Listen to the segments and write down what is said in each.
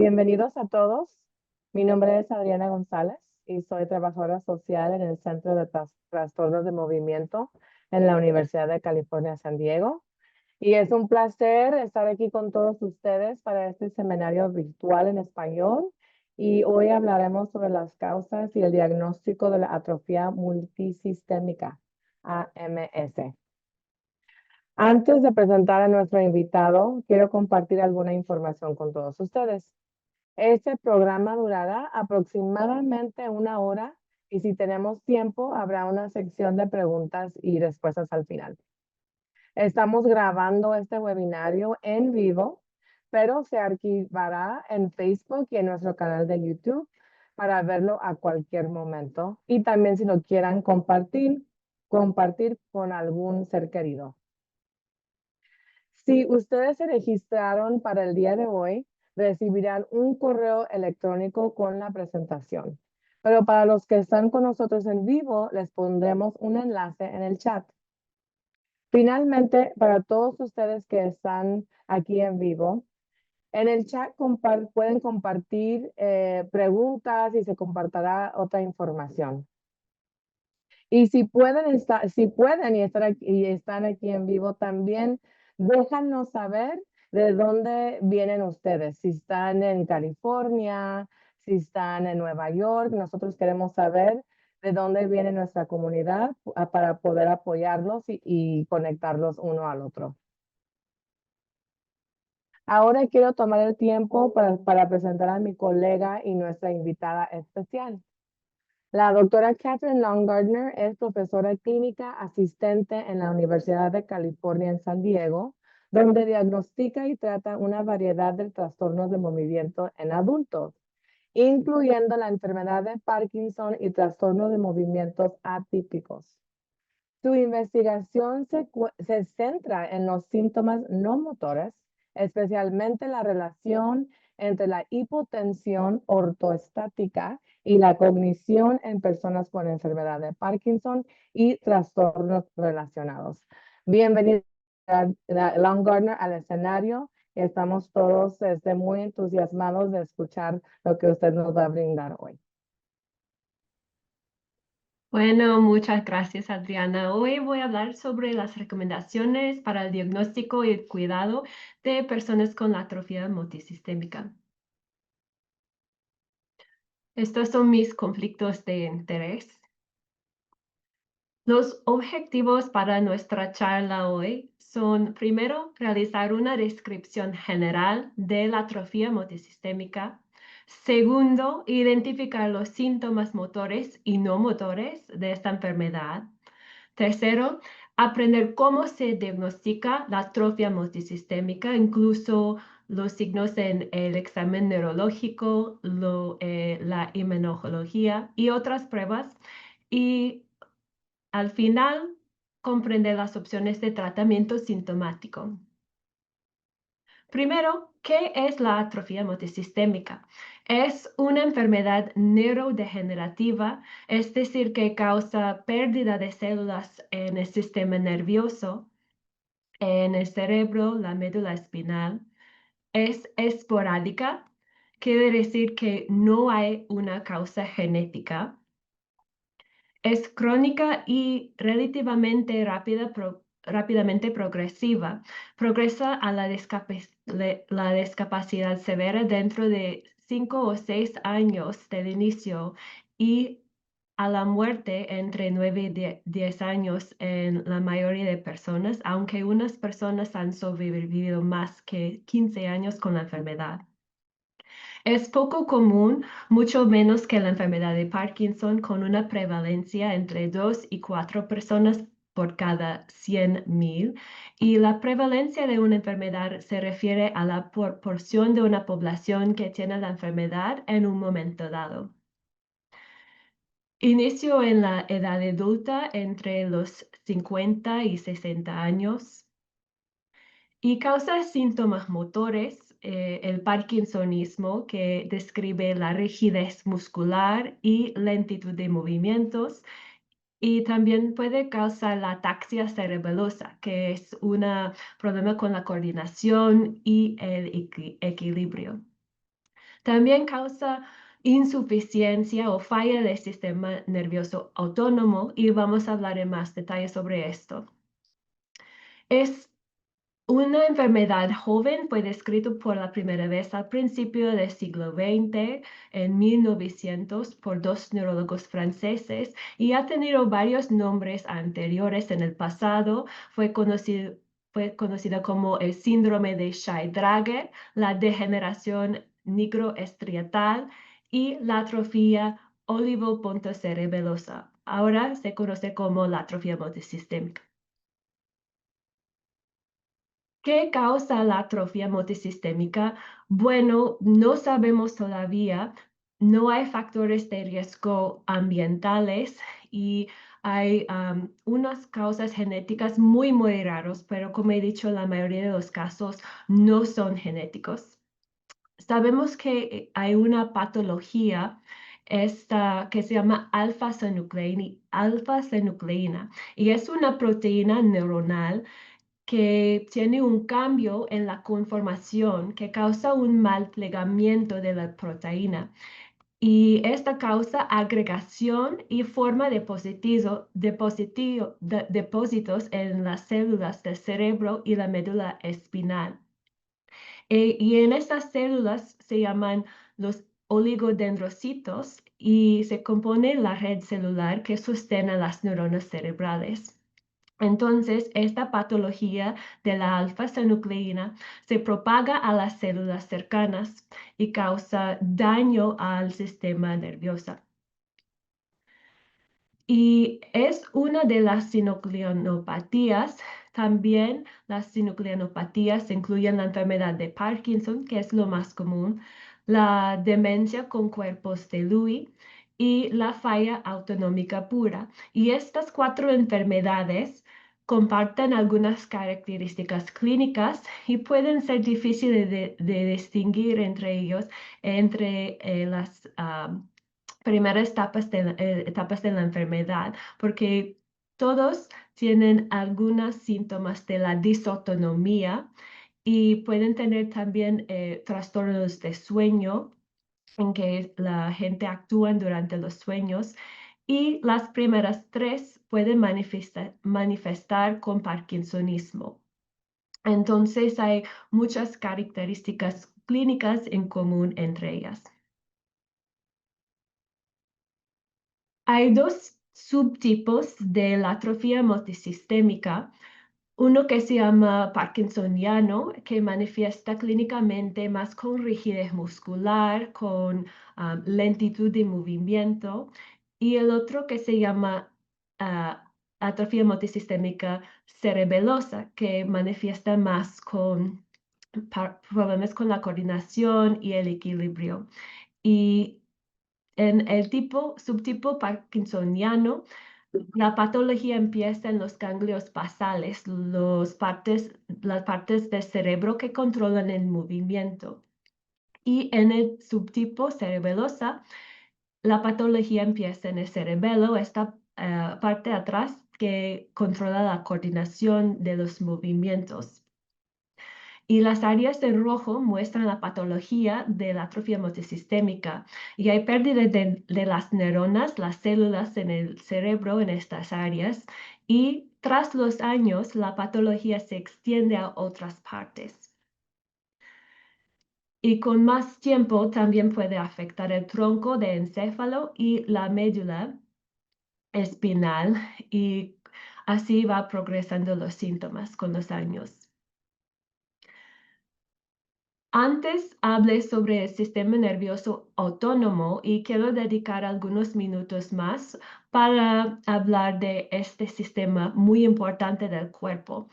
Bienvenidos a todos. Mi nombre es Adriana González y soy trabajadora social en el Centro de Trastornos de Movimiento en la Universidad de California, San Diego. Y es un placer estar aquí con todos ustedes para este seminario virtual en español. Y hoy hablaremos sobre las causas y el diagnóstico de la atrofia multisistémica, AMS. Antes de presentar a nuestro invitado, quiero compartir alguna información con todos ustedes. Este programa durará aproximadamente 1 hora y si tenemos tiempo, habrá una sección de preguntas y respuestas al final. Estamos grabando este webinario en vivo, pero se archivará en Facebook y en nuestro canal de YouTube para verlo a cualquier momento. Y también si lo quieran compartir con algún ser querido. Si ustedes se registraron para el día de hoy, recibirán un correo electrónico con la presentación. Pero para los que están con nosotros en vivo, les pondremos un enlace en el chat. Finalmente, para todos ustedes que están aquí en vivo, en el chat pueden compartir preguntas y se compartirá otra información. Y si pueden y están aquí en vivo también, déjanos saber de dónde vienen ustedes. Si están en California, si están en Nueva York, nosotros queremos saber de dónde viene nuestra comunidad para poder apoyarlos y conectarlos uno al otro. Ahora quiero tomar el tiempo para presentar a mi colega y nuestra invitada especial. La doctora Catherine Longardner es profesora clínica asistente en la Universidad de California en San Diego, donde diagnostica y trata una variedad de trastornos de movimiento en adultos, incluyendo la enfermedad de Parkinson y trastornos de movimientos atípicos. Su investigación se centra en los síntomas no motores, especialmente la relación entre la hipotensión ortoestática y la cognición en personas con enfermedad de Parkinson y trastornos relacionados. Bienvenida, Longardner, al escenario. Estamos todos muy entusiasmados de escuchar lo que usted nos va a brindar hoy. Bueno, muchas gracias, Adriana. Hoy voy a hablar sobre las recomendaciones para el diagnóstico y el cuidado de personas con atrofia multisistémica. Estos son mis conflictos de interés. Los objetivos para nuestra charla hoy son, primero, realizar una descripción general de la atrofia multisistémica. Segundo, identificar los síntomas motores y no motores de esta enfermedad. Tercero, aprender cómo se diagnostica la atrofia multisistémica, incluso los signos en el examen neurológico, la inmunología y otras pruebas. Y al final, comprender las opciones de tratamiento sintomático. Primero, ¿qué es la atrofia multisistémica? Es una enfermedad neurodegenerativa, es decir, que causa pérdida de células en el sistema nervioso, en el cerebro, la médula espinal. Es esporádica, quiere decir que no hay una causa genética. Es crónica y relativamente rápidamente progresiva. Progresa a la discapacidad severa dentro de 5 o 6 años del inicio y a la muerte entre 9 y 10 años en la mayoría de personas, aunque unas personas han sobrevivido más que 15 años con la enfermedad. Es poco común, mucho menos que la enfermedad de Parkinson, con una prevalencia entre 2 y 4 personas por cada 100,000, y la prevalencia de una enfermedad se refiere a la proporción de una población que tiene la enfermedad en un momento dado. Inició en la edad adulta entre los 50 y 60 años y causa síntomas motores, el parkinsonismo, que describe la rigidez muscular y lentitud de movimientos, y también puede causar la ataxia cerebelosa, que es un problema con la coordinación y el equilibrio. También causa insuficiencia o falla del sistema nervioso autónomo y vamos a hablar en más detalle sobre esto. Es una enfermedad joven, fue descrito por la primera vez al principio del siglo XX, en 1900, por dos neurólogos franceses y ha tenido varios nombres anteriores en el pasado. Fue conocida como el síndrome de Shay-Drager, la degeneración nigroestriatal y la atrofia olivopontocerebelosa. Ahora se conoce como la atrofia multisistémica. ¿Qué causa la atrofia multisistémica? Bueno, no sabemos todavía. No hay factores de riesgo ambientales y hay unas causas genéticas muy, muy raros, pero como he dicho, la mayoría de los casos no son genéticos. Sabemos que hay una patología que se llama alfa-synucleína y es una proteína neuronal que tiene un cambio en la conformación que causa un mal plegamiento de la proteína. Y esta causa agregación y forma de depósitos en las células del cerebro y la médula espinal. Y en estas células se llaman los oligodendrocitos y se compone la red celular que sostiene las neuronas cerebrales. Entonces, esta patología de la alfa-synucleína se propaga a las células cercanas y causa daño al sistema nervioso. Y es una de las sinucleinopatías. También las sinucleinopatías incluyen la enfermedad de Parkinson, que es lo más común, la demencia con cuerpos de Lewy y la falla autonómica pura. Y estas cuatro enfermedades comparten algunas características clínicas y pueden ser difíciles de distinguir entre ellos, entre las primeras etapas de la enfermedad, porque todos tienen algunos síntomas de la disautonomía y pueden tener también trastornos de sueño en que la gente actúa durante los sueños y las primeras tres pueden manifestar con parkinsonismo. Entonces hay muchas características clínicas en común entre ellas. Hay dos subtipos de la atrofia multisistémica, uno que se llama parkinsoniano, que manifiesta clínicamente más con rigidez muscular, con lentitud de movimiento, y el otro que se llama atrofia multisistémica cerebelosa, que manifiesta más con problemas con la coordinación y el equilibrio. Y en el subtipo parkinsoniano, la patología empieza en los ganglios basales, las partes del cerebro que controlan el movimiento. Y en el subtipo cerebelosa, la patología empieza en el cerebelo, esta parte de atrás que controla la coordinación de los movimientos. Y las áreas en rojo muestran la patología de la atrofia multisistémica. Y hay pérdida de las neuronas, las células en el cerebro en estas áreas. Y tras los años, la patología se extiende a otras partes. Y con más tiempo también puede afectar el tronco de encéfalo y la médula espinal. Y así va progresando los síntomas con los años. Antes hablé sobre el sistema nervioso autónomo y quiero dedicar algunos minutos más para hablar de este sistema muy importante del cuerpo.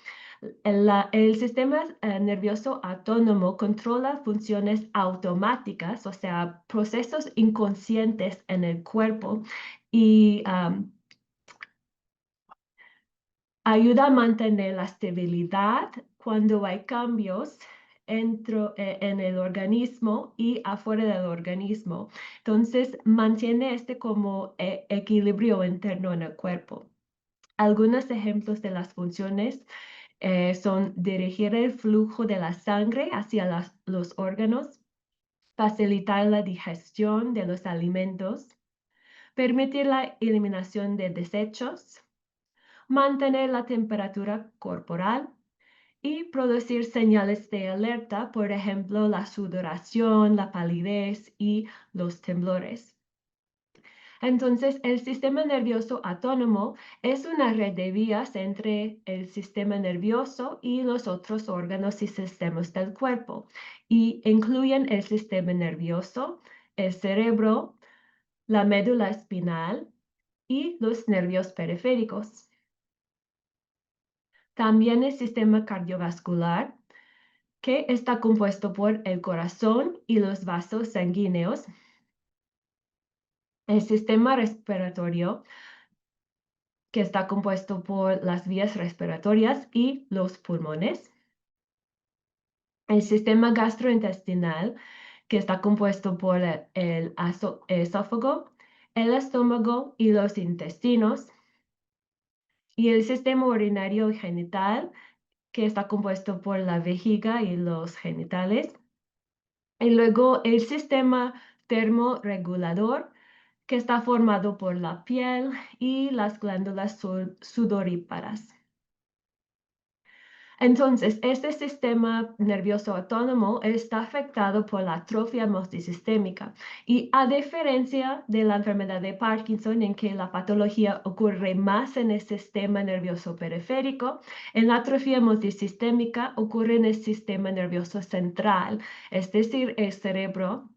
El sistema nervioso autónomo controla funciones automáticas, o sea, procesos inconscientes en el cuerpo y ayuda a mantener la estabilidad cuando hay cambios en el organismo y afuera del organismo. Entonces, mantiene este como equilibrio interno en el cuerpo. Algunos ejemplos de las funciones son dirigir el flujo de la sangre hacia los órganos, facilitar la digestión de los alimentos, permitir la eliminación de desechos, mantener la temperatura corporal y producir señales de alerta, por ejemplo, la sudoración, la palidez y los temblores. Entonces, el sistema nervioso autónomo es una red de vías entre el sistema nervioso y los otros órganos y sistemas del cuerpo, y incluyen el sistema nervioso, el cerebro, la médula espinal y los nervios periféricos. También el sistema cardiovascular, que está compuesto por el corazón y los vasos sanguíneos, el sistema respiratorio, que está compuesto por las vías respiratorias y los pulmones, el sistema gastrointestinal, que está compuesto por el esófago, el estómago y los intestinos, y el sistema urinario y genital, que está compuesto por la vejiga y los genitales. Y luego el sistema termorregulador, que está formado por la piel y las glándulas sudoríparas. Entonces, este sistema nervioso autónomo está afectado por la atrofia multisistémica y a diferencia de la enfermedad de Parkinson, en que la patología ocurre más en el sistema nervioso periférico, en la atrofia multisistémica ocurre en el sistema nervioso central, es decir, el cerebro,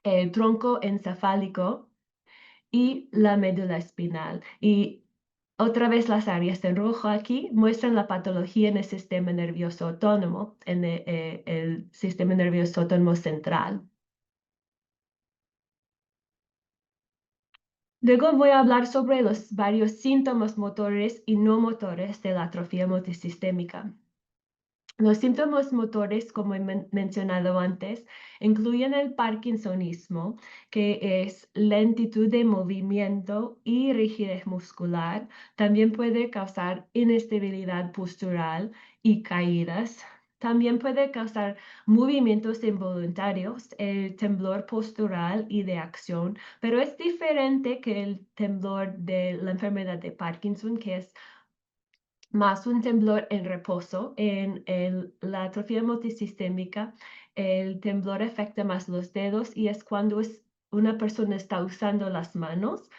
el tronco encefálico y la médula espinal. Y otra vez las áreas en rojo aquí muestran la patología en el sistema nervioso autónomo, en el sistema nervioso autónomo central. Luego voy a hablar sobre los varios síntomas motores y no motores de la atrofia multisistémica. Los síntomas motores, como he mencionado antes, incluyen el parkinsonismo, que es lentitud de movimiento y rigidez muscular. También puede causar inestabilidad postural y caídas. También puede causar movimientos involuntarios, el temblor postural y de acción, pero es diferente que el temblor de la enfermedad de Parkinson, que es más un temblor en reposo. En la atrofia multisistémica, el temblor afecta más los dedos y es cuando una persona está usando las manos,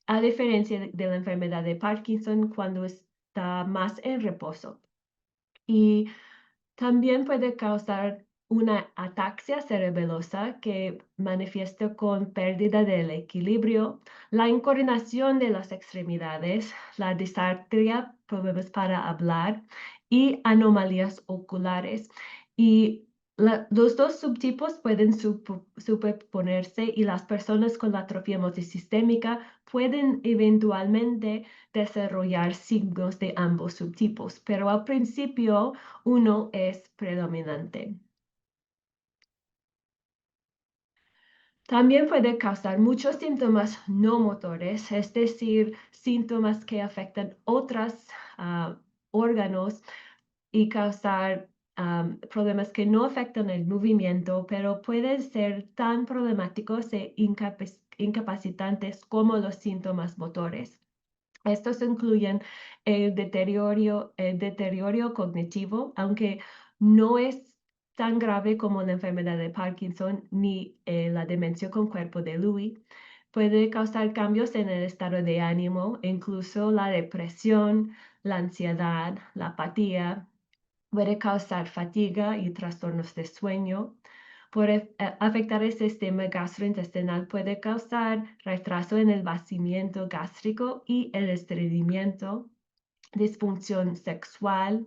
a diferencia de la enfermedad de Parkinson, cuando está más en reposo. Y también puede causar una ataxia cerebelosa que manifiesta con pérdida del equilibrio, la incoordinación de las extremidades, la disartria, problemas para hablar y anomalías oculares. Y los dos subtipos pueden superponerse y las personas con la atrofia multisistémica pueden eventualmente desarrollar signos de ambos subtipos, pero al principio uno es predominante. También puede causar muchos síntomas no motores, es decir, síntomas que afectan otros órganos y causar problemas que no afectan el movimiento, pero pueden ser tan problemáticos e incapacitantes como los síntomas motores. Estos incluyen el deterioro cognitivo, aunque no es tan grave como la enfermedad de Parkinson ni la demencia con cuerpo de Lewy. Puede causar cambios en el estado de ánimo, incluso la depresión, la ansiedad, la apatía. Puede causar fatiga y trastornos de sueño. Puede afectar el sistema gastrointestinal, puede causar retraso en el vaciamiento gástrico y el estreñimiento, disfunción sexual,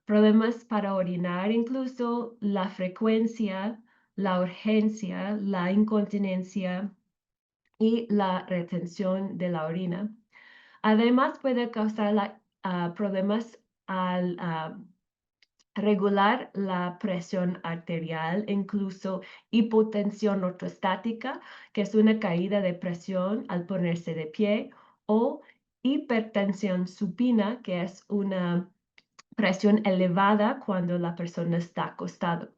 problemas para orinar, incluso la frecuencia, la urgencia, la incontinencia y la retención de la orina. Además, puede causar problemas al regular la presión arterial, incluso hipotensión ortostática, que es una caída de presión al ponerse de pie, o hipertensión supina, que es una presión elevada cuando la persona está acostado.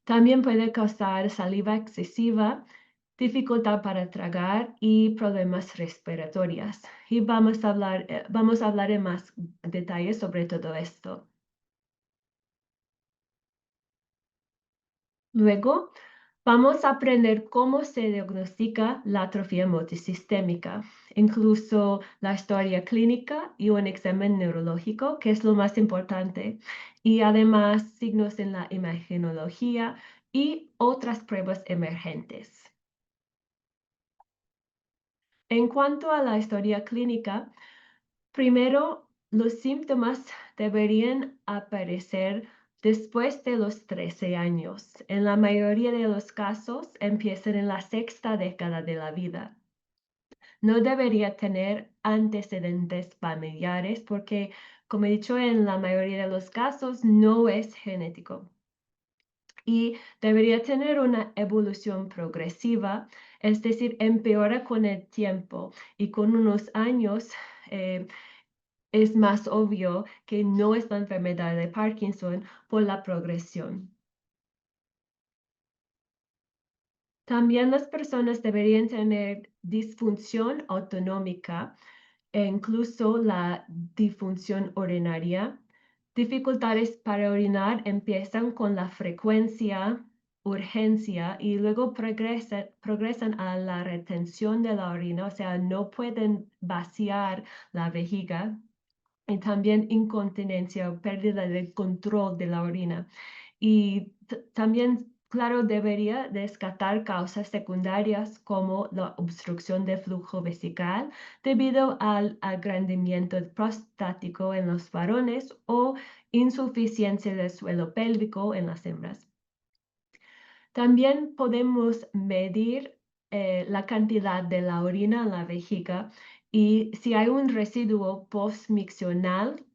También puede causar saliva excesiva, dificultad para tragar y problemas respiratorios. Y vamos a hablar en más detalles sobre todo esto. Luego, vamos a aprender cómo se diagnostica la atrofia multisistémica, incluso la historia clínica y un examen neurológico, que es lo más importante, y además signos en la imagenología y otras pruebas emergentes. En cuanto a la historia clínica, primero, los síntomas deberían aparecer después de los 13 años. En la mayoría de los casos, empiezan en la sexta década de la vida. No debería tener antecedentes familiares porque, como he dicho, en la mayoría de los casos no es genético. Y debería tener una evolución progresiva, es decir, empeora con el tiempo y con unos años. Es más obvio que no es la enfermedad de Parkinson por la progresión. También las personas deberían tener disfunción autonómica e incluso la disfunción urinaria. Dificultades para orinar empiezan con la frecuencia, urgencia y luego progresan a la retención de la orina, o sea, no pueden vaciar la vejiga y también incontinencia o pérdida de control de la orina. Y también, claro, debería descartar causas secundarias como la obstrucción de flujo vesical debido al agrandamiento prostático en los varones o insuficiencia del suelo pélvico en las hembras. También podemos medir la cantidad de la orina en la vejiga y si hay un residuo postmiccional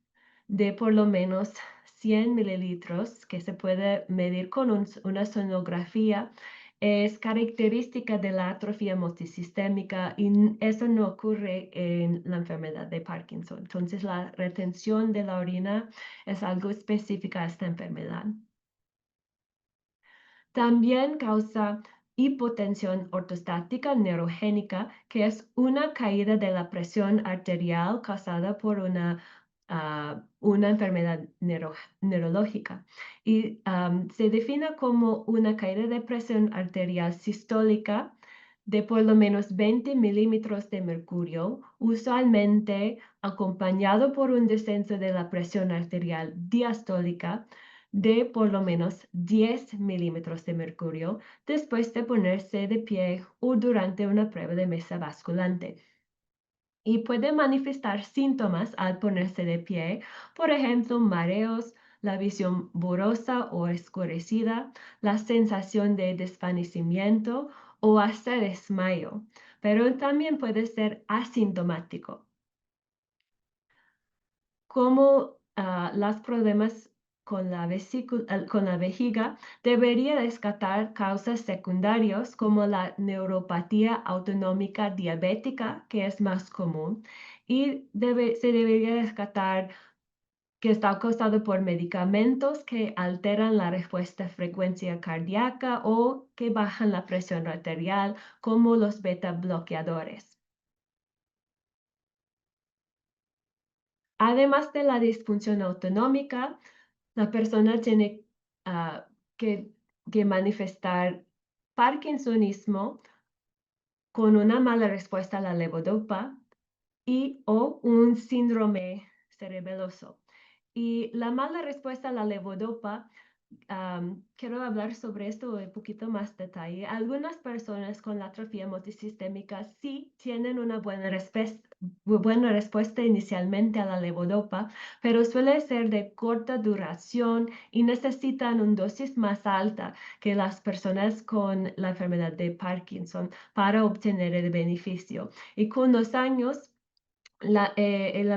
de por lo menos 100 mililitros que se puede medir con una sonografía, es característica de la atrofia multisistémica y eso no ocurre en la enfermedad de Parkinson. Entonces, la retención de la orina es algo específico a esta enfermedad. También causa hipotensión ortostática neurogénica, que es una caída de la presión arterial causada por una enfermedad neurológica. Y se define como una caída de presión arterial sistólica de por lo menos 20 milímetros de mercurio, usualmente acompañado por un descenso de la presión arterial diastólica de por lo menos 10 milímetros de mercurio después de ponerse de pie o durante una prueba de mesa basculante. Y puede manifestar síntomas al ponerse de pie, por ejemplo, mareos, la visión borrosa o oscurecida, la sensación de desvanecimiento o hasta desmayo, pero también puede ser asintomático. Como los problemas con con la vejiga, debería descartar causas secundarias como la neuropatía autonómica diabética, que es más común, y se debería descartar que está causado por medicamentos que alteran la respuesta frecuencia cardíaca o que bajan la presión arterial, como los beta bloqueadores. Además de la disfunción autonómica, la persona tiene ah, que, que manifestar parkinsonismo con una mala respuesta a la levodopa y o un síndrome cerebeloso. Y la mala respuesta a la levodopa, quiero hablar sobre esto en un poquito más detalle. Algunas personas con la atrofia multisistémica sí tienen una buena respuesta inicialmente a la levodopa, pero suele ser de corta duración y necesitan una dosis más alta que las personas con la enfermedad de Parkinson para obtener el beneficio. Y con los años, la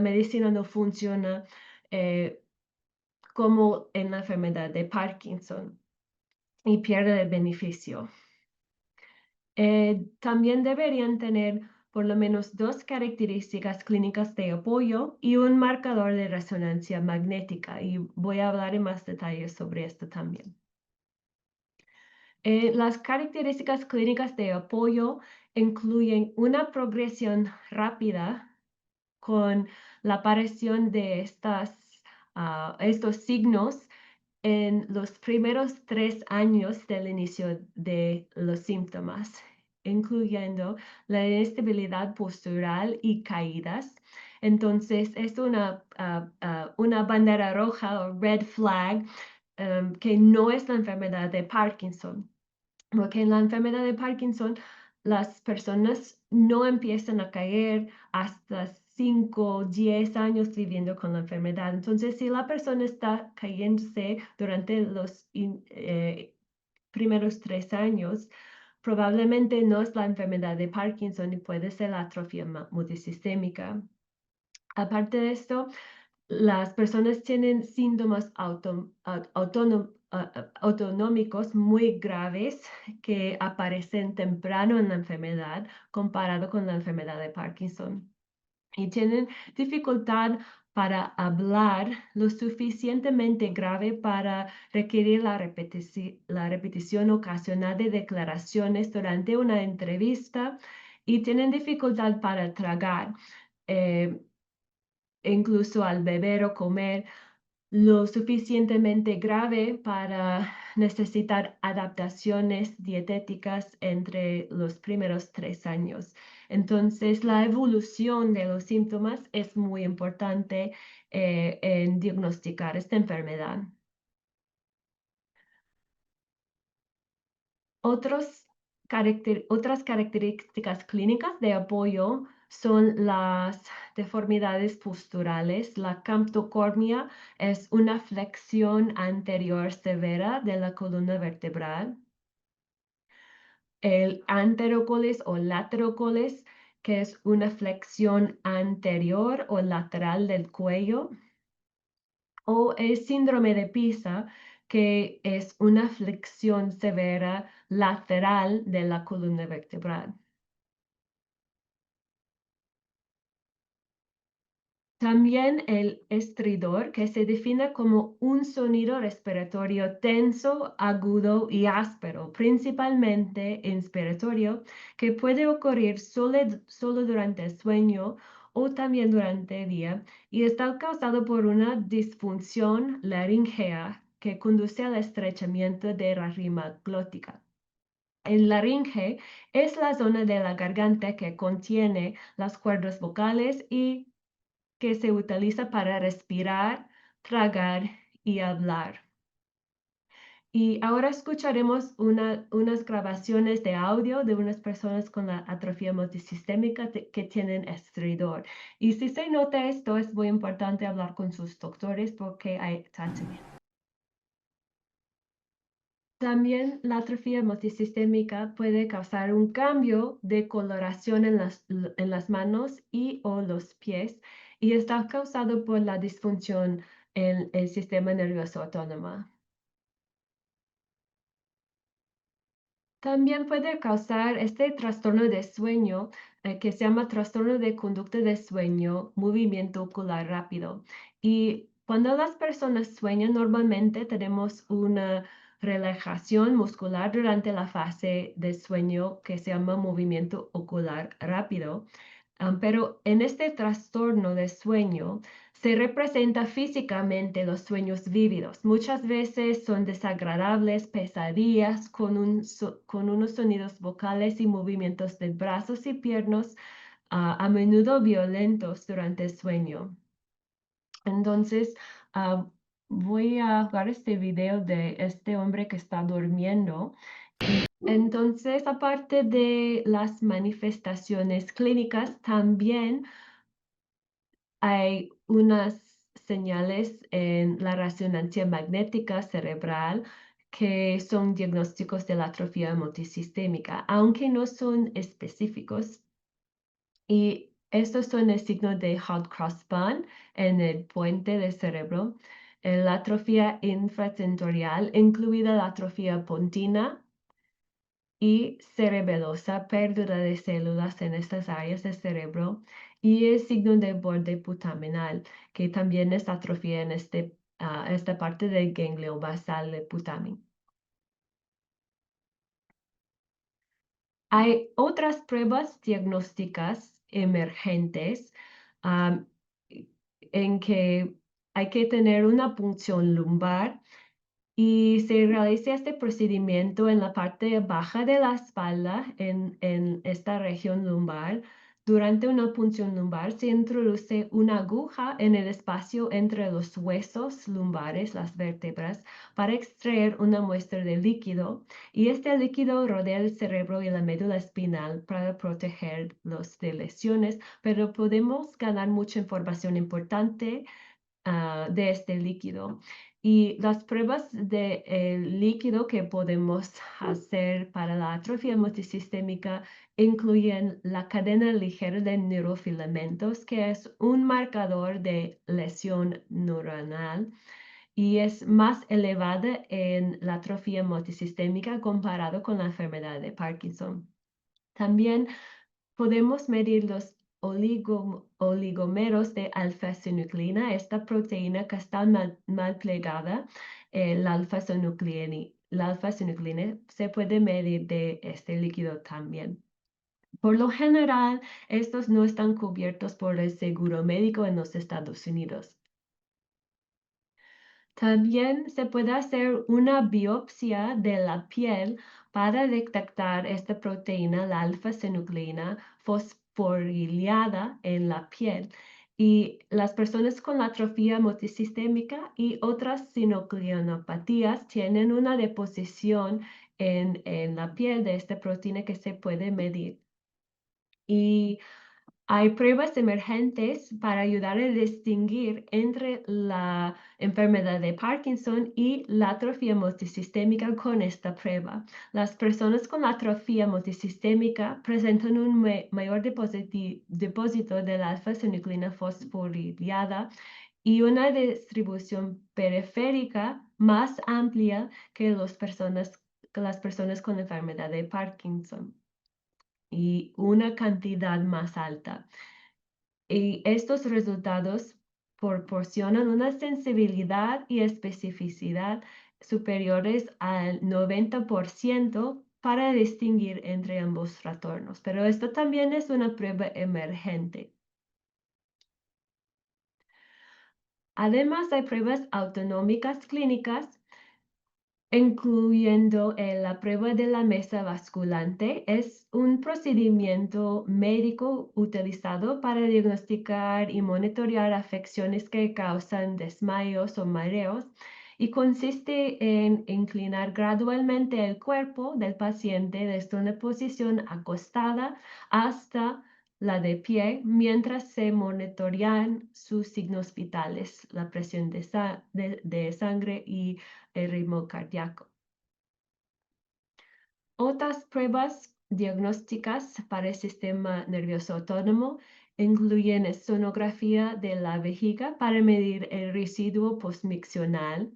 medicina no funciona como en la enfermedad de Parkinson y pierde el beneficio. También deberían tener por lo menos dos características clínicas de apoyo y un marcador de resonancia magnética. Y voy a hablar en más detalles sobre esto también. Las características clínicas de apoyo incluyen una progresión rápida con la aparición de estos signos en los primeros 3 años del inicio de los síntomas, incluyendo la inestabilidad postural y caídas. Entonces, es una bandera roja o red flag, que no es la enfermedad de Parkinson, porque en la enfermedad de Parkinson las personas no empiezan a caer hasta 5, 10 años viviendo con la enfermedad. Entonces, si la persona está cayéndose durante los primeros 3 años, probablemente no es la enfermedad de Parkinson y puede ser la atrofia multisistémica. Aparte de esto, las personas tienen síntomas autonómicos muy graves que aparecen temprano en la enfermedad comparado con la enfermedad de Parkinson. Y tienen dificultad para hablar lo suficientemente grave para requerir la repetición ocasional de declaraciones durante una entrevista y tienen dificultad para tragar. eh, Incluso al beber o comer lo suficientemente grave para necesitar adaptaciones dietéticas entre los primeros 3 años. Entonces, la evolución de los síntomas es muy importante en diagnosticar esta enfermedad. Otras características clínicas de apoyo son las deformidades posturales. La camptocormia es una flexión anterior severa de la columna vertebral. El anterocoles o laterocoles, que es una flexión anterior o lateral del cuello, o el síndrome de Pisa, que es una flexión severa lateral de la columna vertebral. También el estridor, que se define como un sonido respiratorio tenso, agudo y áspero, principalmente inspiratorio, que puede ocurrir solo durante el sueño o también durante el día, y está causado por una disfunción laringea que conduce al estrechamiento de la rima glótica. El laringe es la zona de la garganta que contiene las cuerdas vocales y que se utiliza para respirar, tragar y hablar. Y ahora escucharemos unas grabaciones de audio de unas personas con la atrofia multisistémica que tienen estridor. Y si se nota esto, es muy importante hablar con sus doctores porque hay tratamiento. También la atrofia multisistémica puede causar un cambio de coloración en las manos y o los pies y está causado por la disfunción en el sistema nervioso autónomo. También puede causar este trastorno de sueño, que se llama trastorno de conducta de sueño, movimiento ocular rápido. Y cuando las personas sueñan, normalmente tenemos una relajación muscular durante la fase de sueño que se llama movimiento ocular rápido. Pero en este trastorno de sueño se representa físicamente los sueños vívidos. Muchas veces son desagradables pesadillas con unos sonidos vocales y movimientos de brazos y piernas, a menudo violentos durante el sueño. Entonces, ah, voy a jugar este video de este hombre que está durmiendo. Entonces, aparte de las manifestaciones clínicas, también hay unas señales en la resonancia magnética cerebral que son diagnósticos de la atrofia multisistémica, aunque no son específicos. Y estos son el signo de Hot-Cross Bun en el puente del cerebro, la atrofia infratentorial, incluida la atrofia pontina, y cerebelosa, pérdida de células en estas áreas del cerebro, y el signo de borde putaminal, que también es atrofia en esta parte del ganglio basal de putamen. Hay otras pruebas diagnósticas emergentes am, en que hay que tener una punción lumbar y se realiza este procedimiento en la parte baja de la espalda, en esta región lumbar. Durante una punción lumbar se introduce una aguja en el espacio entre los huesos lumbares, las vértebras, para extraer una muestra de líquido. Y este líquido rodea el cerebro y la médula espinal para protegerlos de lesiones, pero podemos ganar mucha información importante de este líquido. Y las pruebas de líquido que podemos hacer para la atrofia multisistémica incluyen la cadena ligera de neurofilamentos, que es un marcador de lesión neuronal y es más elevada en la atrofia multisistémica comparado con la enfermedad de Parkinson. También podemos medir los oligómeros de alfa-sinucleína, esta proteína que está mal plegada, la alfa-sinucleína se puede medir de este líquido también. Por lo general, estos no están cubiertos por el seguro médico en los Estados Unidos. También se puede hacer una biopsia de la piel para detectar esta proteína, la alfa-sinucleína fosforilada en la piel. Y las personas con atrofia multisistémica y otras sinucleinopatías tienen una deposición en la piel de esta proteína que se puede medir. Y hay pruebas emergentes para ayudar a distinguir entre la enfermedad de Parkinson y la atrofia multisistémica con esta prueba. Las personas con atrofia multisistémica presentan un mayor depósito de la alfa-sinucleína fosforilada y una distribución periférica más amplia que las personas con enfermedad de Parkinson y una cantidad más alta. Y estos resultados proporcionan una sensibilidad y especificidad superiores al 90% para distinguir entre ambos trastornos, pero esto también es una prueba emergente. Además, hay pruebas autonómicas clínicas incluyendo la prueba de la mesa basculante. Es un procedimiento médico utilizado para diagnosticar y monitorear afecciones que causan desmayos o mareos y consiste en inclinar gradualmente el cuerpo del paciente desde una posición acostada hasta la de pie, mientras se monitorean sus signos vitales, la presión de sangre y el ritmo cardíaco. Otras pruebas diagnósticas para el sistema nervioso autónomo incluyen sonografía de la vejiga para medir el residuo postmiccional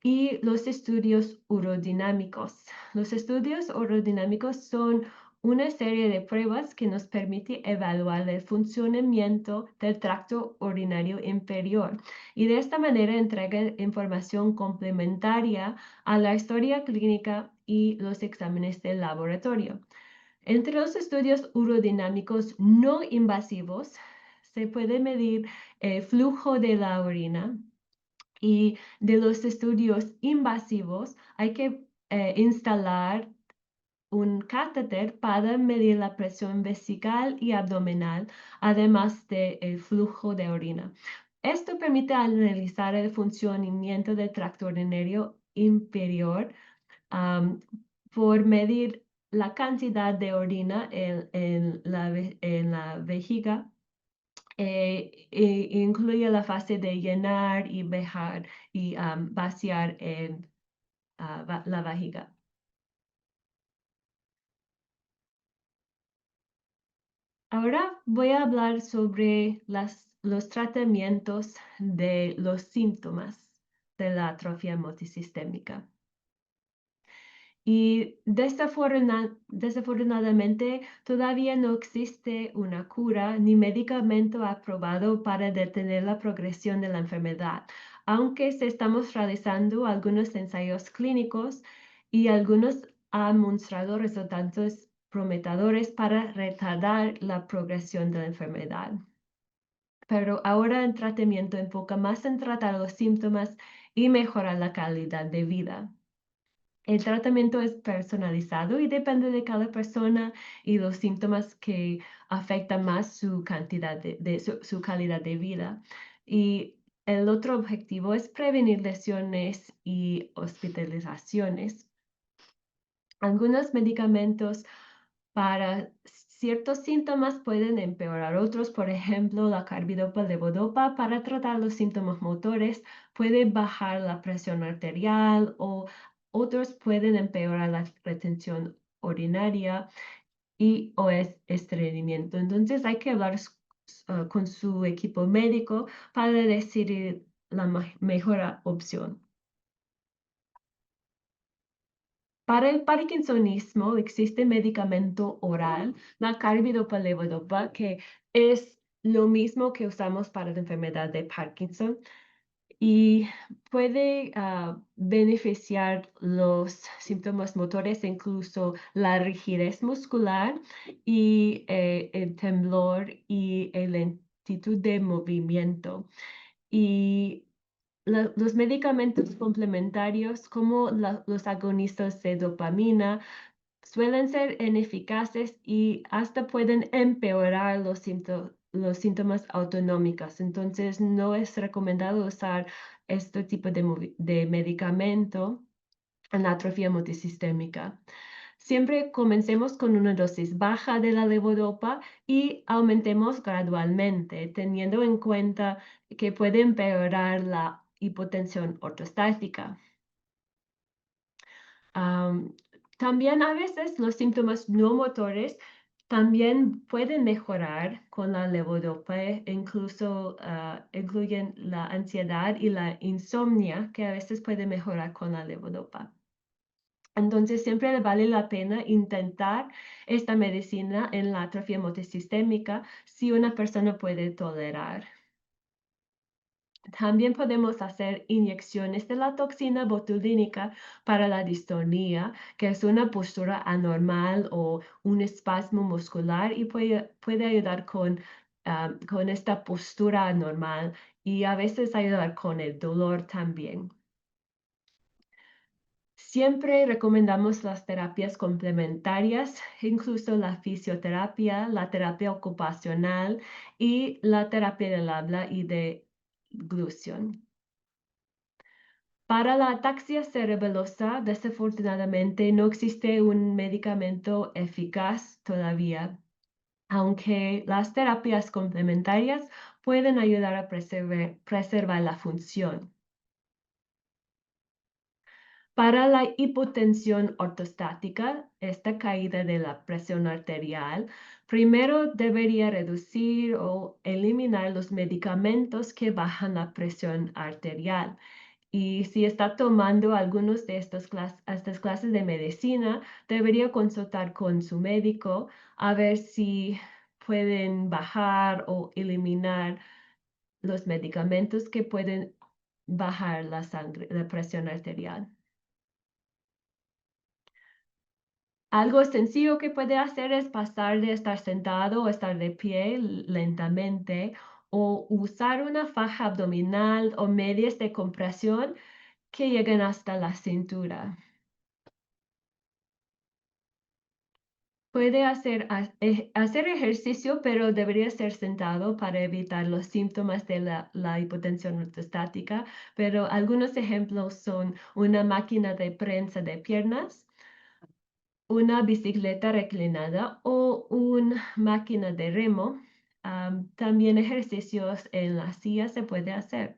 y los estudios urodinámicos. Los estudios urodinámicos son una serie de pruebas que nos permite evaluar el funcionamiento del tracto urinario inferior y de esta manera entrega información complementaria a la historia clínica y los exámenes de laboratorio. Entre los estudios urodinámicos no invasivos se puede medir el flujo de la orina y de los estudios invasivos hay que instalar un catéter para medir la presión vesical y abdominal, además del flujo de orina. Esto permite analizar el funcionamiento del tracto urinario inferior por medir la cantidad de orina en la vejiga. Incluye la fase de llenar y vaciar la vejiga. Ahora voy a hablar sobre los tratamientos de los síntomas de la atrofia multisistémica. Y desafortunadamente todavía no existe una cura ni medicamento aprobado para detener la progresión de la enfermedad, aunque se estamos realizando algunos ensayos clínicos y algunos han mostrado resultados prometedores para retardar la progresión de la enfermedad. Pero ahora el tratamiento enfoca más en tratar los síntomas y mejorar la calidad de vida. El tratamiento es personalizado y depende de cada persona y los síntomas que afectan más su cantidad su calidad de vida. Y el otro objetivo es prevenir lesiones y hospitalizaciones. Algunos medicamentos para ciertos síntomas pueden empeorar otros, por ejemplo, la carbidopa levodopa para tratar los síntomas motores puede bajar la presión arterial o otros pueden empeorar la retención urinaria y o estreñimiento. Entonces hay que hablar con su equipo médico para decidir la mejor opción. Para el parkinsonismo existe medicamento oral, la carbidopa-levodopa, que es lo mismo que usamos para la enfermedad de Parkinson y puede beneficiar los síntomas motores, incluso la rigidez muscular y el temblor y la lentitud de movimiento. Y los medicamentos complementarios como los agonistas de dopamina suelen ser ineficaces y hasta pueden empeorar los síntomas autonómicos. Entonces, no es recomendado usar este tipo de medicamento en la atrofia multisistémica. Siempre comencemos con una dosis baja de la levodopa y aumentemos gradualmente, teniendo en cuenta que puede empeorar la hipotensión ortostática. Am, También a veces los síntomas no motores también pueden mejorar con la levodopa, incluso incluyen la ansiedad y la insomnia, que a veces puede mejorar con la levodopa. Entonces, siempre vale la pena intentar esta medicina en la atrofia multisistémica si una persona puede tolerar. También podemos hacer inyecciones de la toxina botulínica para la distonía, que es una postura anormal o un espasmo muscular y puede ayudar con esta postura anormal y a veces ayudar con el dolor también. Siempre recomendamos las terapias complementarias, incluso la fisioterapia, la terapia ocupacional y la terapia del habla y de glución. Para la ataxia cerebelosa, desafortunadamente no existe un medicamento eficaz todavía, aunque las terapias complementarias pueden ayudar a preservar la función. Para la hipotensión ortostática, esta caída de la presión arterial, primero debería reducir o eliminar los medicamentos que bajan la presión arterial. Y si está tomando algunos de estas clases de medicina, debería consultar con su médico a ver si pueden bajar o eliminar los medicamentos que pueden bajar la presión arterial. Algo sencillo que puede hacer es pasar de estar sentado o estar de pie lentamente o usar una faja abdominal o medias de compresión que lleguen hasta la cintura. Puede hacer ejercicio, pero debería ser sentado para evitar los síntomas de la hipotensión ortostática. Pero algunos ejemplos son una máquina de prensa de piernas, una bicicleta reclinada o una máquina de remo. También ejercicios en la silla se puede hacer.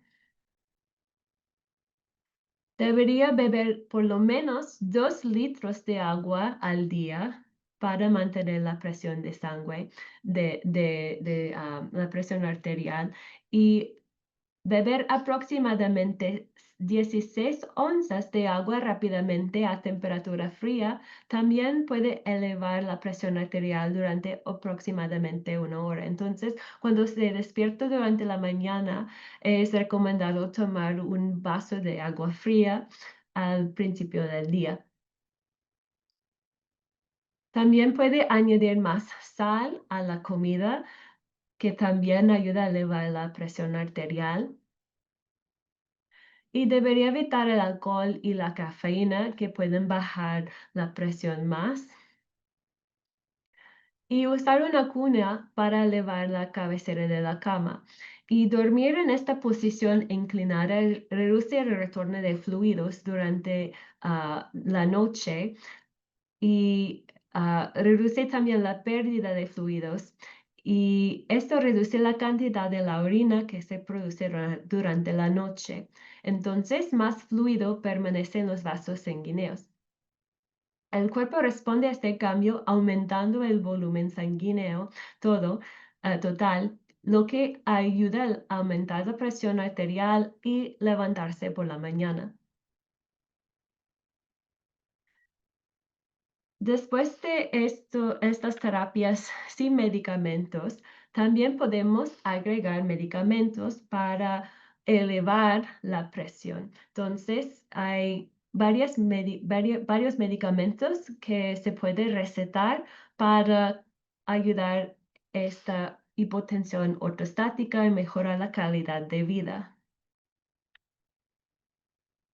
Debería beber por lo menos 2 litros de agua al día para mantener la presión de sangre, la presión arterial y beber aproximadamente 16 onzas de agua rápidamente a temperatura fría también puede elevar la presión arterial durante aproximadamente 1 hora. Entonces, cuando se despierta durante la mañana, es recomendado tomar un vaso de agua fría al principio del día. También puede añadir más sal a la comida, que también ayuda a elevar la presión arterial. Y debería evitar el alcohol y la cafeína, que pueden bajar la presión más. Y usar una cuna para elevar la cabecera de la cama. Y dormir en esta posición inclinada reduce el retorno de fluidos durante la noche y reduce también la pérdida de fluidos. Y esto reduce la cantidad de la orina que se produce durante la noche. Entonces, más fluido permanece en los vasos sanguíneos. El cuerpo responde a este cambio aumentando el volumen sanguíneo total, lo que ayuda a aumentar la presión arterial y levantarse por la mañana. Después de estas terapias sin medicamentos, también podemos agregar medicamentos para elevar la presión. Entonces, hay varios medicamentos que se puede recetar para ayudar esta hipotensión ortostática y mejorar la calidad de vida.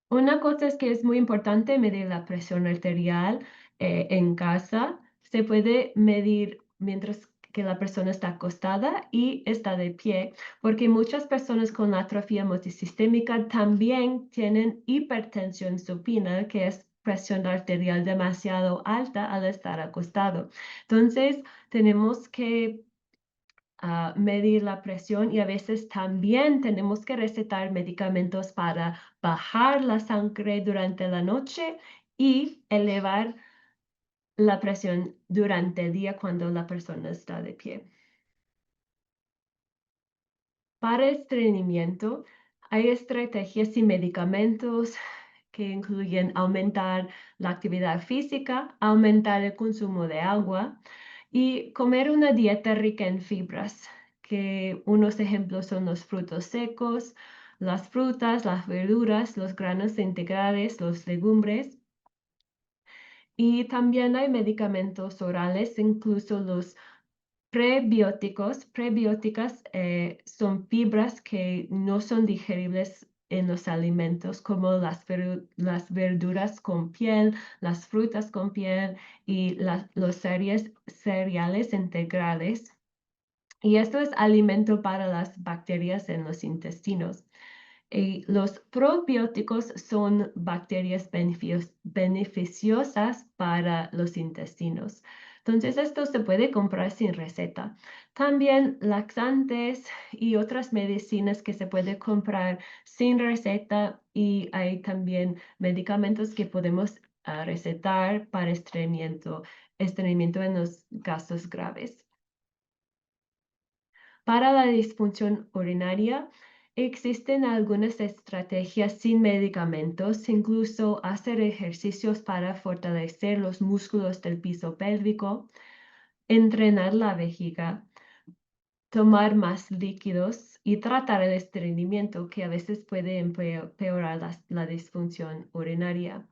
Una cosa es que es muy importante medir la presión arterial en casa. Se puede medir mientras que la persona está acostada y está de pie, porque muchas personas con atrofia multisistémica también tienen hipertensión supina, que es presión arterial demasiado alta al estar acostado. Entonces, tenemos que medir la presión y a veces también tenemos que recetar medicamentos para bajar la sangre durante la noche y elevar la presión durante el día cuando la persona está de pie. Para estreñimiento, hay estrategias y medicamentos que incluyen aumentar la actividad física, aumentar el consumo de agua y comer una dieta rica en fibras, que unos ejemplos son los frutos secos, las frutas, las verduras, los granos integrales, los legumbres. Y también hay medicamentos orales, incluso los prebióticas son fibras que no son digeribles en los alimentos, como las verduras con piel, las frutas con piel y los cereales integrales. Y esto es alimento para las bacterias en los intestinos. Y los probióticos son bacterias beneficiosas para los intestinos. Entonces, esto se puede comprar sin receta. También laxantes y otras medicinas que se puede comprar sin receta y hay también medicamentos que podemos recetar para estreñimiento en los casos graves. Para la disfunción urinaria, existen algunas estrategias sin medicamentos, incluso hacer ejercicios para fortalecer los músculos del piso pélvico, entrenar la vejiga, tomar más líquidos y tratar el estreñimiento, que a veces puede empeorar la disfunción urinaria.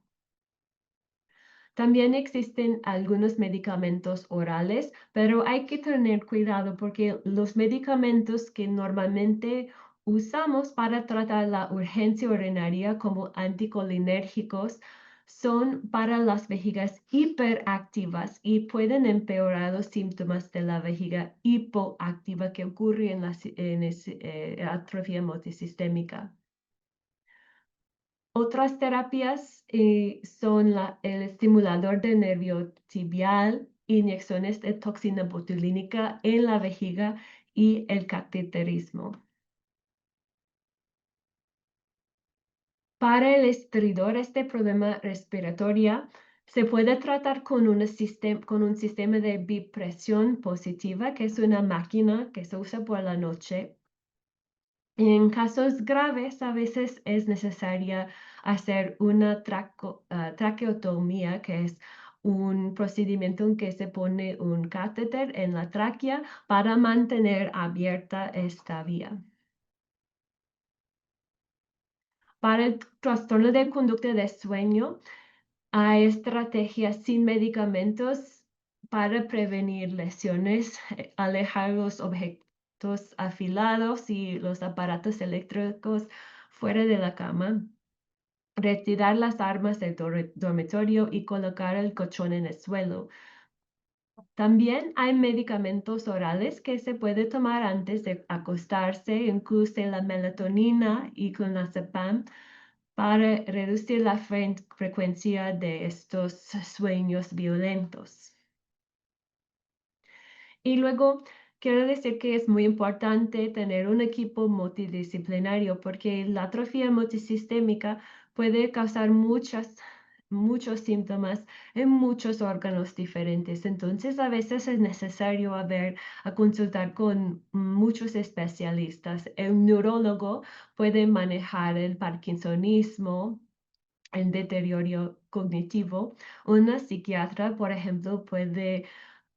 También existen algunos medicamentos orales, pero hay que tener cuidado porque los medicamentos que normalmente usamos para tratar la urgencia urinaria como anticolinérgicos son para las vejigas hiperactivas y pueden empeorar los síntomas de la vejiga hipoactiva que ocurre en atrofia multisistémica. Otras terapias son el estimulador de nervio tibial, inyecciones de toxina botulínica en la vejiga y el cateterismo. Para el estridor, este problema respiratorio se puede tratar con un sistema de bipresión positiva, que es una máquina que se usa por la noche. En casos graves, a veces es necesaria hacer una traqueotomía, que es un procedimiento en que se pone un catéter en la tráquea para mantener abierta esta vía. Para el trastorno de conducta de sueño, hay estrategias sin medicamentos para prevenir lesiones, alejar los objetos afilados y los aparatos eléctricos fuera de la cama, retirar las armas del dormitorio y colocar el colchón en el suelo. También hay medicamentos orales que se puede tomar antes de acostarse, incluso la melatonina y clonazepam, para reducir la frecuencia de estos sueños violentos. Y luego, quiero decir que es muy importante tener un equipo multidisciplinario porque la atrofia multisistémica puede causar muchos síntomas en muchos órganos diferentes. Entonces, a veces es necesario a consultar con muchos especialistas. El neurólogo puede manejar el parkinsonismo, el deterioro cognitivo. Una psiquiatra, por ejemplo, puede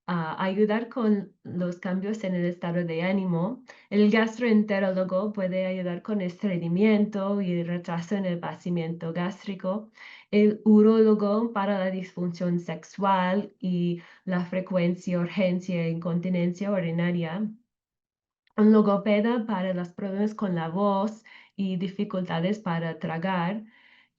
ayudar con los cambios en el estado de ánimo. El gastroenterólogo puede ayudar con estreñimiento y retraso en el vaciamiento gástrico. El urólogo para la disfunción sexual y la frecuencia, urgencia e incontinencia urinaria. Un logopeda para los problemas con la voz y dificultades para tragar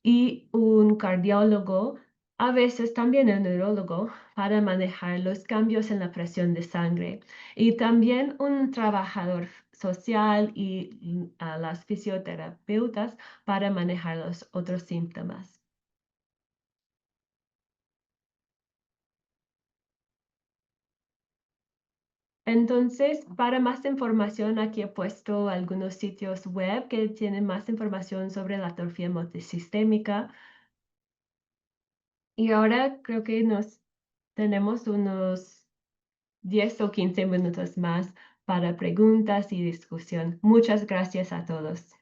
y un cardiólogo, a veces también el neurólogo, para manejar los cambios en la presión de sangre. Y también un trabajador social y a las fisioterapeutas para manejar los otros síntomas. Entonces, para más información, aquí he puesto algunos sitios web que tienen más información sobre la atrofia multisistémica. Y ahora creo que nos tenemos unos 10 o 15 minutos más para preguntas y discusión. Muchas gracias a todos.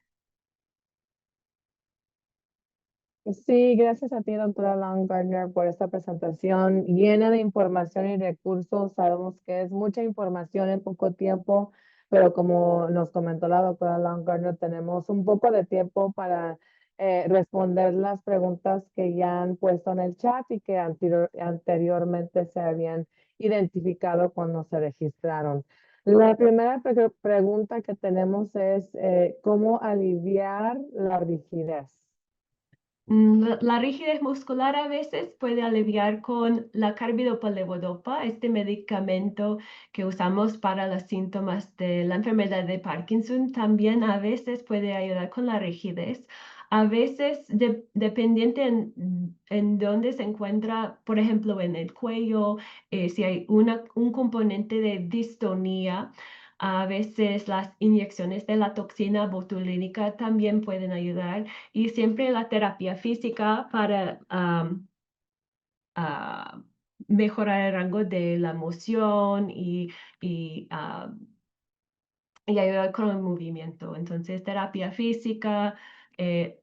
Sí, gracias a ti, doctora Long Gardner, por esta presentación llena de información y recursos. Sabemos que es mucha información en poco tiempo, pero como nos comentó la doctora Long Gardner, tenemos un poco de tiempo para responder las preguntas que ya han puesto en el chat y que anteriormente se habían identificado cuando se registraron. La primera pregunta que tenemos es, ¿cómo aliviar la rigidez? La rigidez muscular a veces puede aliviar con la carbidopa-levodopa, este medicamento que usamos para los síntomas de la enfermedad de Parkinson. También a veces puede ayudar con la rigidez. A veces, dependiente en dónde se encuentra, por ejemplo, en el cuello, si hay un componente de distonía. A veces las inyecciones de la toxina botulínica también pueden ayudar y siempre la terapia física para ah, mejorar el rango de la emoción y, ah, y ayudar con el movimiento. Entonces, terapia física,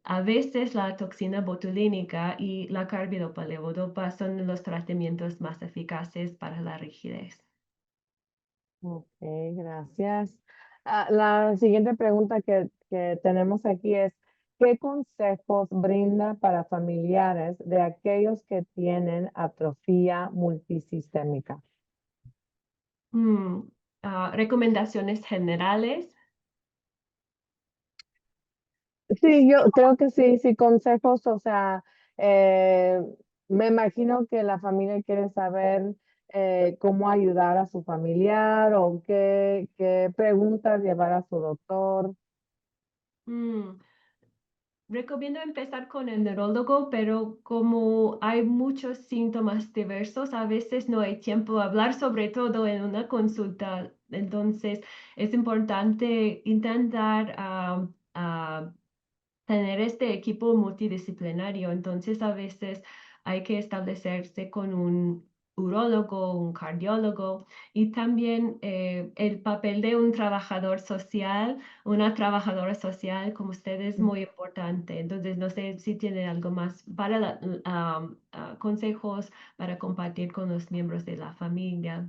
a veces la toxina botulínica y la carbidopa-levodopa son los tratamientos más eficaces para la rigidez. Ok, gracias. La siguiente pregunta que tenemos aquí es, ¿qué consejos brinda para familiares de aquellos que tienen atrofia multisistémica? Mm, recomendaciones generales. Sí, yo creo que sí, sí, consejos, o sea, eh, me imagino que la familia quiere saber cómo ayudar a su familiar o qué preguntas llevar a su doctor. Mm, Recomiendo empezar con el neurólogo, pero como hay muchos síntomas diversos, a veces no hay tiempo de hablar, sobre todo en una consulta. Entonces, es importante intentar tener este equipo multidisciplinario. Entonces, a veces hay que establecerse con un urólogo, un cardiólogo y también el papel de un trabajador social, una trabajadora social como usted es muy importante. Entonces, no sé si tiene algo más para consejos para compartir con los miembros de la familia.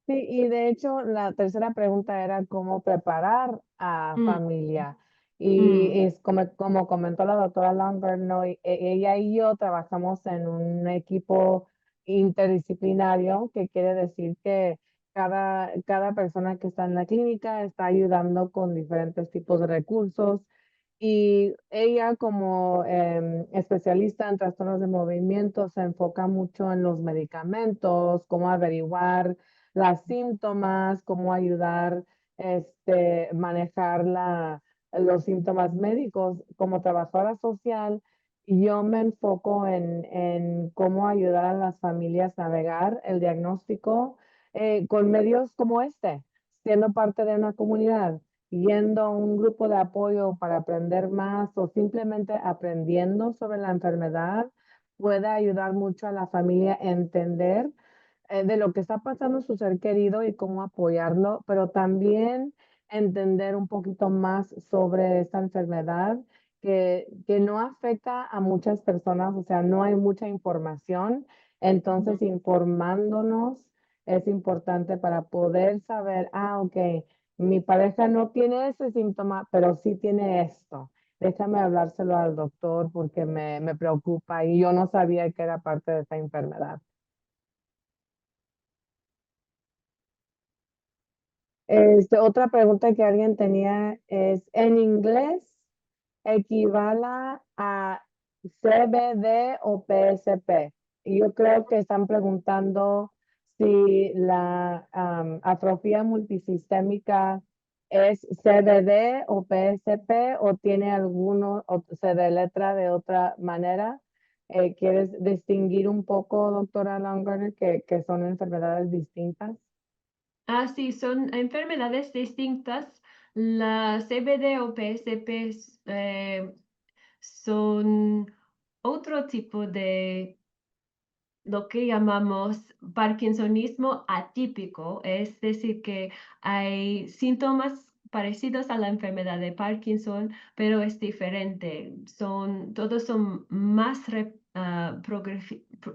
Sí, y de hecho la tercera pregunta era cómo preparar a Mm, familia. Y mm, es como comentó la doctora Longer, ¿no? Ella y yo trabajamos en un equipo interdisciplinario, que quiere decir que cada persona que está en la clínica está ayudando con diferentes tipos de recursos y ella como especialista en trastornos de movimiento se enfoca mucho en los medicamentos, cómo averiguar las síntomas, cómo ayudar, manejar los síntomas médicos. Como trabajadora social, yo me enfoco en cómo ayudar a las familias a navegar el diagnóstico con medios como siendo parte de una comunidad, yendo a un grupo de apoyo para aprender más o simplemente aprendiendo sobre la enfermedad, puede ayudar mucho a la familia a entender de lo que está pasando en su ser querido y cómo apoyarlo, pero también entender un poquito más sobre esta enfermedad que no afecta a muchas personas, o sea, no hay mucha información, entonces informándonos es importante para poder saber, ok, mi pareja no tiene ese síntoma, pero sí tiene esto. Déjame hablárselo al doctor porque me preocupa y yo no sabía que era parte de esta enfermedad. Otra pregunta que alguien tenía es, ¿en inglés equivale a CBD o PSP? Y yo creo que están preguntando si la atrofia multisistémica es CBD o PSP o tiene alguno, o se deletra de otra manera. ¿Quieres distinguir un poco, doctora Longarner, que son enfermedades distintas? Ah, sí, son enfermedades distintas. La CBD o PSP son otro tipo de lo que llamamos parkinsonismo atípico, es decir, que hay síntomas parecidos a la enfermedad de Parkinson, pero es diferente. Todos son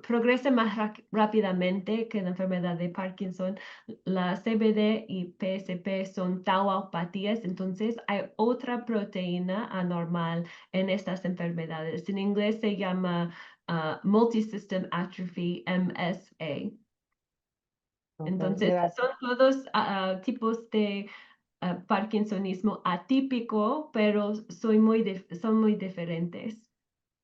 progresan más rápidamente que la enfermedad de Parkinson. La CBD y PSP son tauopatías, entonces hay otra proteína anormal en estas enfermedades. En inglés se llama Multisystem Atrophy, MSA. Ok, Entonces, son gracias. todos tipos de parkinsonismo atípico, pero son muy diferentes.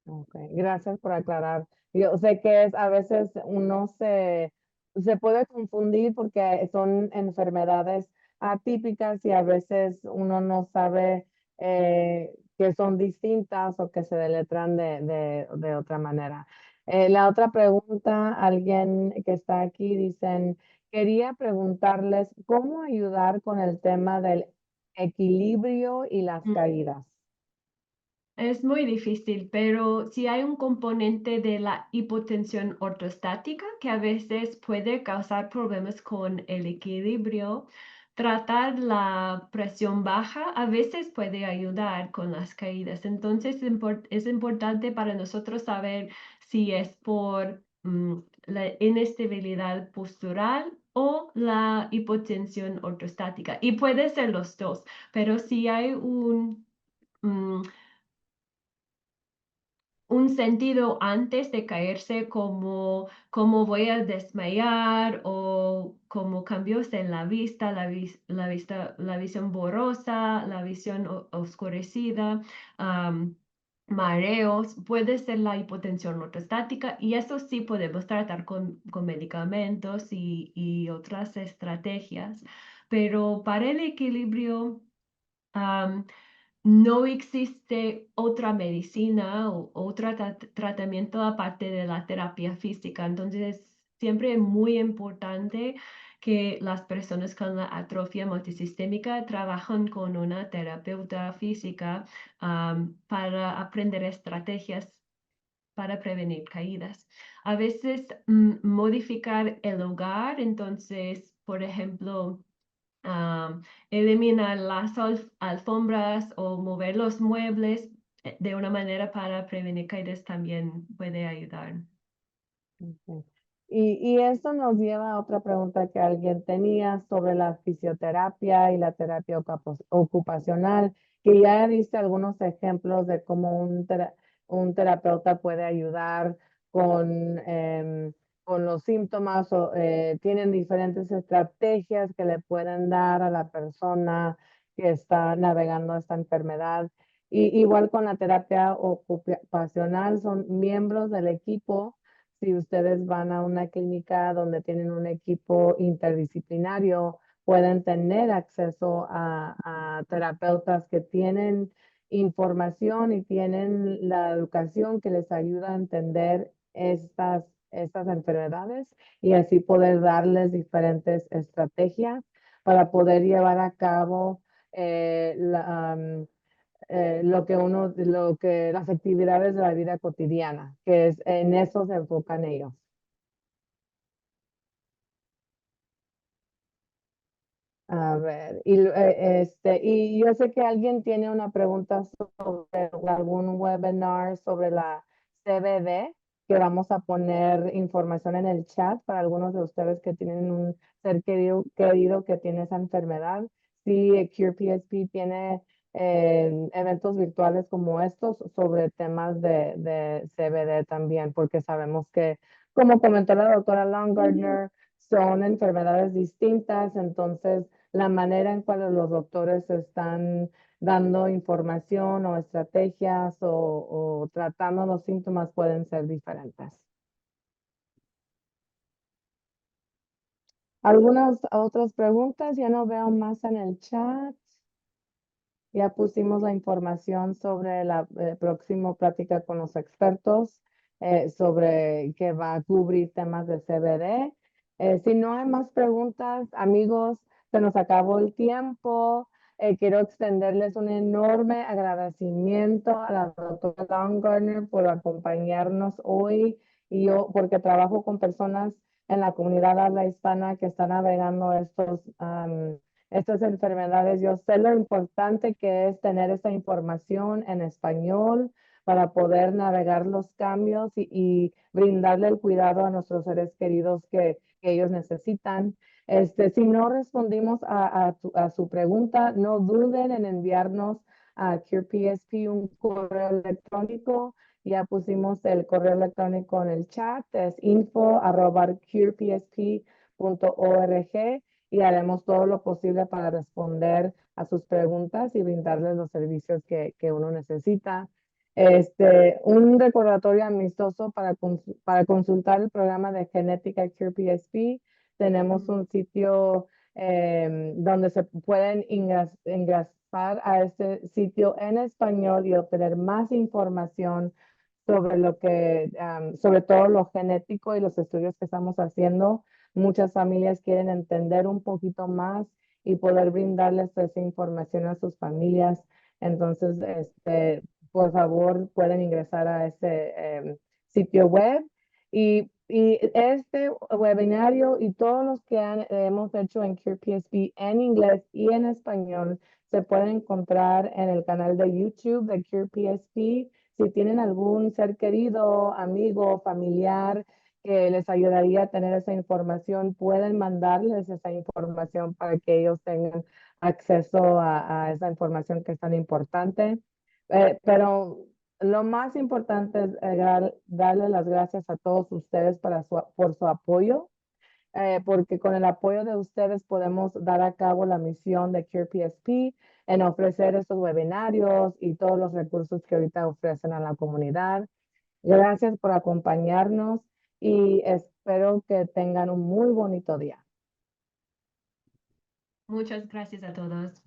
Ok, gracias por aclarar. Yo sé que a veces se puede confundir porque son enfermedades atípicas y a veces uno no sabe que son distintas o que se deletran de otra manera. La otra pregunta, alguien que está aquí, dicen, quería preguntarles cómo ayudar con el tema del equilibrio y las caídas. Es muy difícil, pero si hay un componente de la hipotensión ortostática que a veces puede causar problemas con el equilibrio. Tratar la presión baja a veces puede ayudar con las caídas. Entonces es importante para nosotros saber si es por la inestabilidad postural o la hipotensión ortostática. Y puede ser los dos, pero si hay mm, un sentido antes de caerse como voy a desmayar o como cambios en la vista, la visión borrosa, la visión oscurecida, mareos, puede ser la hipotensión ortostática y eso sí podemos tratar con medicamentos y otras estrategias, pero para el equilibrio, no existe otra medicina o otro tratamiento aparte de la terapia física. Entonces, siempre es muy importante que las personas con la atrofia multisistémica trabajan con una terapeuta física para aprender estrategias para prevenir caídas. A veces modificar el hogar, entonces, por ejemplo, eliminar las alfombras o mover los muebles de una manera para prevenir caídas también puede ayudar. Ok. Y esto nos lleva a otra pregunta que alguien tenía sobre la fisioterapia y la terapia ocupacional, que ya diste algunos ejemplos de cómo un terapeuta puede ayudar con, con los síntomas o tienen diferentes estrategias que le pueden dar a la persona que está navegando esta enfermedad. Y igual con la terapia ocupacional, son miembros del equipo. Si ustedes van a una clínica donde tienen un equipo interdisciplinario, pueden tener acceso a terapeutas que tienen información y tienen la educación que les ayuda a entender estas enfermedades y así poder darles diferentes estrategias para poder llevar a cabo lo que las actividades de la vida cotidiana, que es en eso se enfocan ellos. A ver, y yo sé que alguien tiene una pregunta sobre algún webinar sobre la CBD, que vamos a poner información en el chat para algunos de ustedes que tienen un ser querido que tiene esa enfermedad. Sí, Cure PSP tiene eventos virtuales como estos sobre temas de CBD también, porque sabemos que, como comentó la doctora Long Gardner, son enfermedades distintas, entonces la manera en cual los doctores están dando información o estrategias o tratando los síntomas pueden ser diferentes. ¿Algunas otras preguntas? Ya no veo más en el chat. Ya pusimos la información sobre la próxima plática con los expertos sobre que va a cubrir temas de CBD. Si no hay más preguntas, amigos, se nos acabó el tiempo. Quiero extenderles un enorme agradecimiento a la doctora Baumgartner por acompañarnos hoy y yo, porque trabajo con personas en la comunidad habla hispana que están navegando estas enfermedades. Yo sé lo importante que es tener esta información en español para poder navegar los cambios y brindarle el cuidado a nuestros seres queridos que ellos necesitan. Si no respondimos a su pregunta, no duden en enviarnos a CurePSP un correo electrónico. Ya pusimos el correo electrónico en el chat, es info@curepsp.org y haremos todo lo posible para responder a sus preguntas y brindarles los servicios que uno necesita. Un recordatorio amistoso para consultar el programa de genética CurePSP. Tenemos un sitio donde se pueden ingresar a este sitio en español y obtener más información sobre sobre todo lo genético y los estudios que estamos haciendo. Muchas familias quieren entender un poquito más y poder brindarles esa información a sus familias. Entonces, por favor, pueden ingresar a ese sitio web. Y este webinario y todos los que hemos hecho en CurePSP en inglés y en español se pueden encontrar en el canal de YouTube de CurePSP. Si tienen algún ser querido, amigo, familiar que les ayudaría a tener esa información, pueden mandarles esa información para que ellos tengan acceso a esa información que es tan importante. Pero lo más importante es darle las gracias a todos ustedes por su apoyo, porque con el apoyo de ustedes podemos dar a cabo la misión de CurePSP en ofrecer estos webinarios y todos los recursos que ahorita ofrecen a la comunidad. Gracias por acompañarnos y espero que tengan un muy bonito día. Muchas gracias a todos.